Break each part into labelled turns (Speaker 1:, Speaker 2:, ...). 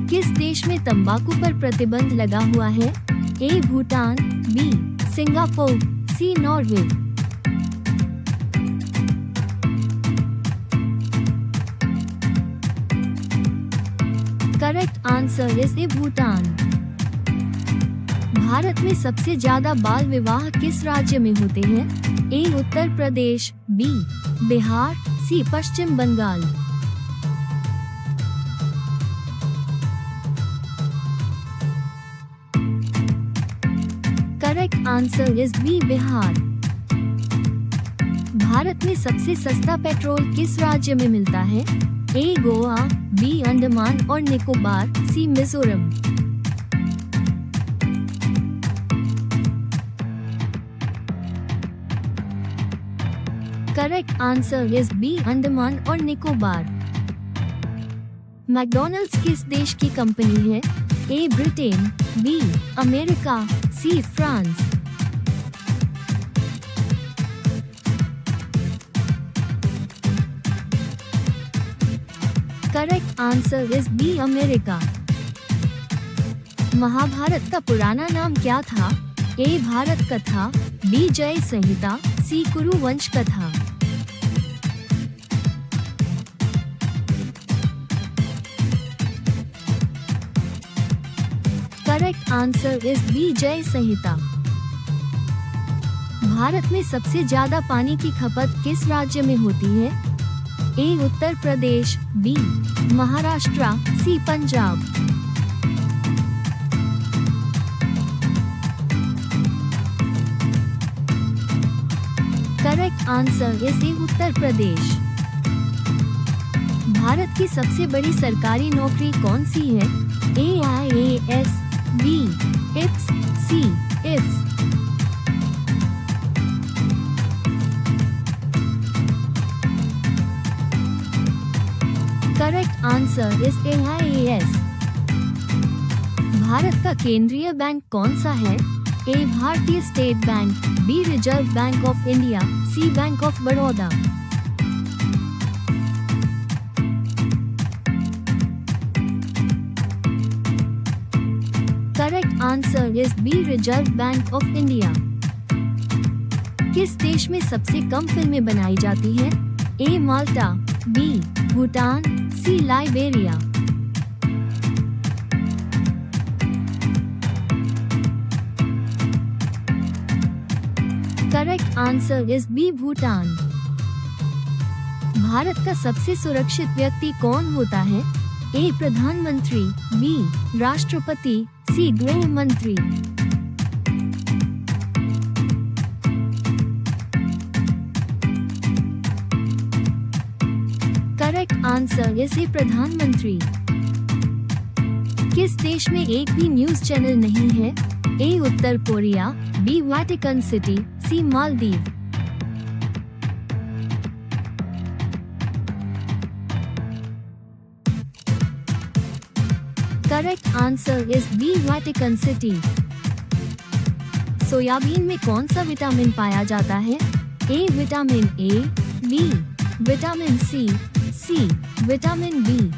Speaker 1: किस देश में तंबाकू पर प्रतिबंध लगा हुआ है? A Bhutan, B Singapore, C Norway. Correct answer is A Bhutan. Bharat में सबसे ज्यादा बाल विवाह किस राज्य में होते हैं? A Uttar Pradesh, B Bihar, C Paschim Bangal. Correct answer is B Bihar. Bharat में सबसे सस्ता पेट्रोल किस राज्य में मिलता है? ए गोवा, बी अंडमान और Nicobar, C Mizoram. Correct answer is B Andaman और निकोबार। मैकडॉनल्ड्स किस देश की कंपनी है? A Britain, B America, C France. Correct answer is B America. Mahabharat का पुराना नाम क्या था? ए भारत कथा, बी जय संहिता, सी कुरु वंश कथा। करेक्ट आंसर इज बी जय संहिता। भारत में सबसे ज्यादा पानी की खपत किस राज्य में होती है? A Uttar Pradesh, B Maharashtra, C Punjab. Correct answer is A Uttar Pradesh. Bharat की सबसे बड़ी सरकारी नौकरी कौन सी है? A IAS, B IPS, C IFS। Correct answer is AIAS। भारत का केंद्रीय बैंक कौन सा है? A Bharatiya state bank, B reserve bank of India, C bank of Baroda. Correct answer is B reserve bank of India. किस देश में सबसे कम फिल्में बनाई जाती हैं? A Malta, B Bhutan, C Liberia. Correct answer is B Bhutan. Bharat का सबसे सुरक्षित व्यक्ति कौन होता है? ए प्रधानमंत्री, बी राष्ट्रपति, सी गृह मंत्री। करेक्ट आंसर इज ए प्रधानमंत्री। किस देश में एक भी न्यूज चैनल नहीं है? ए उत्तर Korea, B Vatican City, C Maldives. Correct answer is B Vatican City. Soybean में कौन सा विटामिन पाया जाता है? A vitamin A, B vitamin C, C vitamin B.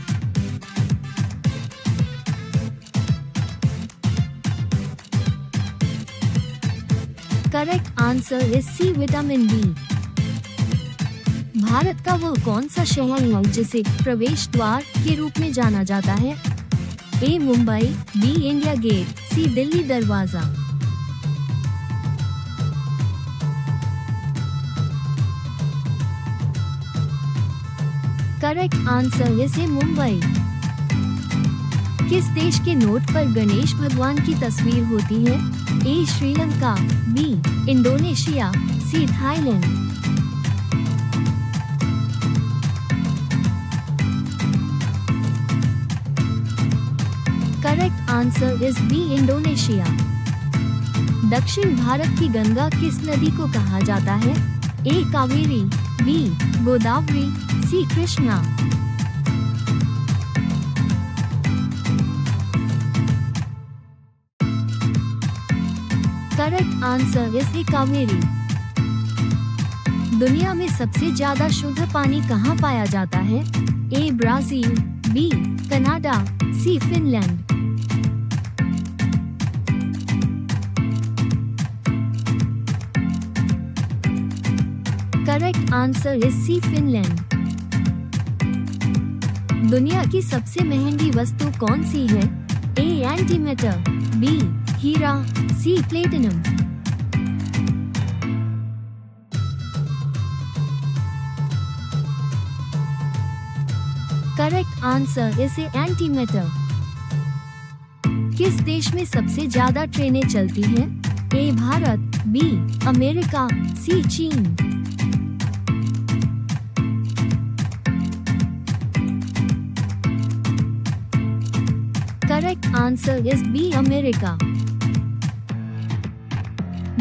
Speaker 1: Correct answer is C vitamin B. Bharat का वो कौन सा शहर है जिसे प्रवेश द्वार के रूप में जाना जाता है? ए मुंबई, बी इंडिया गेट, सी दिल्ली दरवाजा। करेक्ट आंसर इज ए मुंबई। किस देश के नोट पर गणेश भगवान की तस्वीर होती है? A Sri Lanka, B Indonesia, C Thailand. Correct answer is B Indonesia. दक्षिण भारत की गंगा किस नदी को कहा जाता है? A Kaveri, B Godavari, C Krishna. Correct answer is A Kaveri. दुनिया में सबसे ज्यादा शुद्ध पानी कहाँ पाया जाता है? A Brazil, B Canada, C Finland. Correct answer is C Finland. दुनिया की सबसे महंगी वस्तु कौन सी है? ए एंटीमेटर, बी हीरा, C platinum. Correct answer is A antimatter. किस देश में सबसे ज्यादा ट्रेनें चलती हैं? A Bharat, B America, C चीन। Correct answer is B America.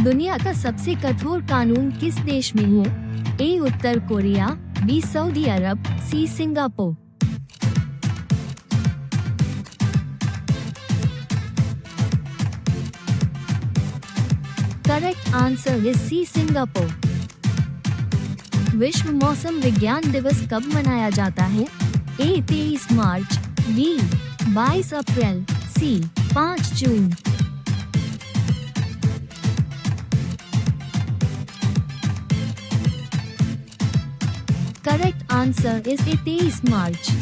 Speaker 1: दुनिया का सबसे कठोर कानून किस देश में है? ए उत्तर कोरिया, बी सऊदी अरब, C Singapore. Correct answer is C Singapore. विश्व मौसम विज्ञान दिवस कब मनाया जाता है? A 23 March, B 22 April, C 5 June. Correct answer is 23 March.